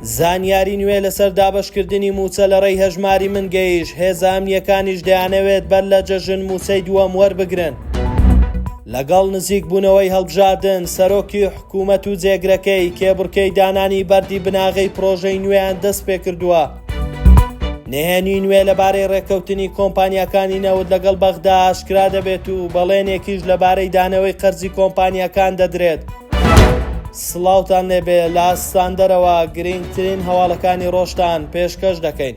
زانیاری نوێ لەسەر دابەشکردنی موچە لە ڕێی هەژماری من گەیشت. هێزە ئەمنیەکانیش دەیانەوێت بەر لە جەژن موچەی دووەم وەربگرن. لەگەڵ نزیک بوونەوەی هەڵبژاردن سەرۆکی حکوومەت و جێگرەکەی کێبڕکەی دانانی بەردی بناغی پرۆژەی نوێیان دەست پێ کردووە. نهێنی نوێ لەبارەی ڕێککەوتنی کۆمپانیەکانی نەوت لەگەڵ بەغدا ئاشکرا دەبێت و بەڵێنێکیش لەبارەی دانەوەی قەرزی کۆمپانیەکان دەدرێت. سڵاوتان لێبێ لە ئاستاندەرەوە گرنگترین هەواڵەکانی ڕۆژتان پێشکەش دەکەین.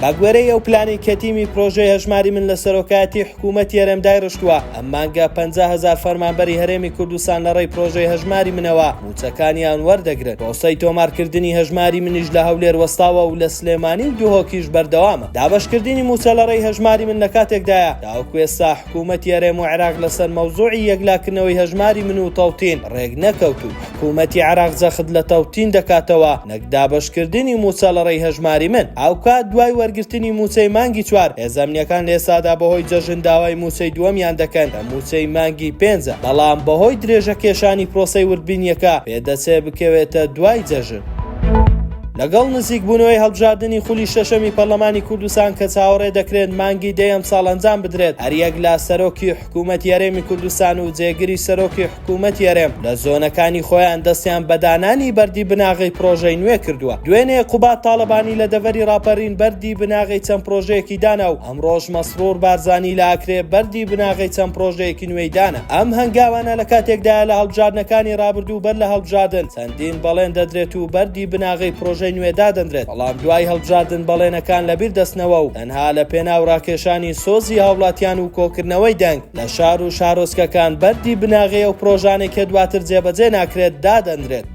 بەگوێرەی ئەو پلانی کەتیمی پرۆژەی هەژماری من لە سەرۆکایەتی حکوومەتی هەرێمدای ڕشتووە. ئەم مانگە 50,000 فەرمانبەری هەرێمی کوردستان لە ڕێی پرۆژەی هەژماری منەوە موچەکانیان وەردەگرن. پرۆسەی تۆمارکردنی هەژماری منیش لە هەولێر وەستاوە و لە سلێمانی و دووهۆکیش بەردەوامە. دابەشکردنی موچە لە ڕێی هەژماری من لە کاتێکدایە تاوەکو ئێستا حکوومەتی هەرێم و عێراق لەسەر مەوزوعی یەکلاکردنەوەی هەژماری من و تەوتین ڕێک نەکەوت و حکوومەتی عێراق جەخت لە تەوتین دەکاتەوە نەک دابەشکردنی موچە لە ڕێی هەژماری من. ئەو کات دوای وەرگرتنی موچەی مانگی 4 هێزە ئەمنیەکان لە ئێستادا بەهۆی جەژن داوای موچەی دووەمیان دەکەن لە موچەی مانگی 5، بەڵام بەهۆی درێژە کێشانی پرۆسەی وردبینیەکە پێدەچێت بکەوێتە دوای جەژن. لەگەڵ نزیک بوونەوەی هەڵبژاردننی خولی شەشەمی پەرلەمانی کوردستان کە چاوەڕێ دەکرێت مانگی دەیەم ساڵ ئەنجام بدرێت، هەریەک لە سەرۆکی حکوومەتی هەرێمی کوردستان و جێگیری سەرۆکی حکوومەتی هەرێم لە زۆنەکانی خۆیان دەستیان بەدانانی بەردی بناغی پرۆژەی نوێ کردووە. دوێنێ قوبات تاڵەبانی لە دەڤەری ڕاپەڕین بەردی بناغی چەند پرۆژەیەکی دانا و ئەمڕۆژ مەسرور بارزانی لە ئاکرێ بەردی بناغی چەند پرۆژەیەکی نوێی دانا. ئەم هەنگاوانە لە کاتێکدا لە هەڵبژاردنەکانی ڕابردوو بەر لە هەڵبژاردن چەندین بەڵێن دەدرێت و بەردی بناغی پرۆژەی نوێ دادەندرێت، بەڵام دوای هەڵبژاردن بەڵێنەکان لەبیر دەستنەوە و تەنها لە پێناو ڕاکێشانی سۆزی هاوڵاتیان و کۆکردنەوەی دەنگ لە شار و شارۆچکەکان بەردی بناغی و پرۆژانێک کە دواتر جێبەجێ ناکرێت دادەندرێت.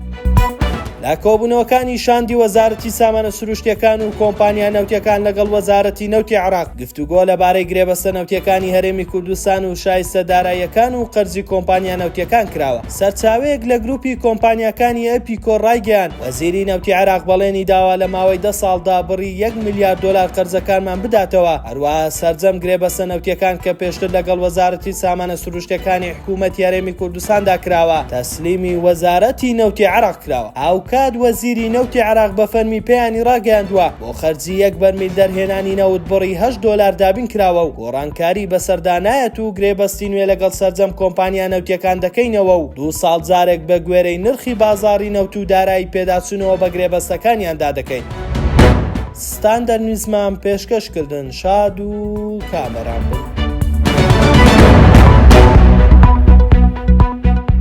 لە کۆبوونەوەکانی شاندی وەزارەتی سامانە سروشتیەکان و کۆمپانیا نەوتیەکان لەگەڵ وەزارەتی نەوتی عێراق گفتوگۆ لەبارەی گرێبەستە نەوتیەکانی هەرێمی کوردستان و شایستە داراییەکان و قەرزی کۆمپانیا نەوتیەکان کراوە. سەرچاوەیەک لە گروپی کۆمپانیەکانی ئەپیکۆ ڕایگەیان وەزیری نەوتی عێراق بەڵێنی داوا لە ماوەی 10 ساڵدا بڕی 1 میلیارد دۆلار قەرزەکانمان بداتەوە. هەروەها سەرجەم گرێبەستە نەوتیەکان کە پێشتر لەگەڵ وەزارەتی سامانە سروشتیەکانی حکوومەتی هەرێمی کوردستاندا کراوە تەسلیمی وەزارەتی نەوتی عێراق کراوە. کات وەزیری نەوتی عێراق بە فەرمی پێیانی ڕاگەیاندووە بۆ خەرجی 1 بەرمیل دەرهێنانی نەوت بڕی 8 دۆلار دابین کراوە و گۆڕانکاری بەسەردانایەت و گرێبەستی نوێ لەگەڵ سەرجەم کۆمپانیا نەوتیەکان دەکەینەوە و 2 ساڵ جارێک بە گوێرەی نرخی بازاڕی نەوت و دارایی پێداچوونەوە بە گرێبەستەکانیاندا دەکەین. ستاندەر نیزمان پێشکەشکردن شاد و کامەران بن.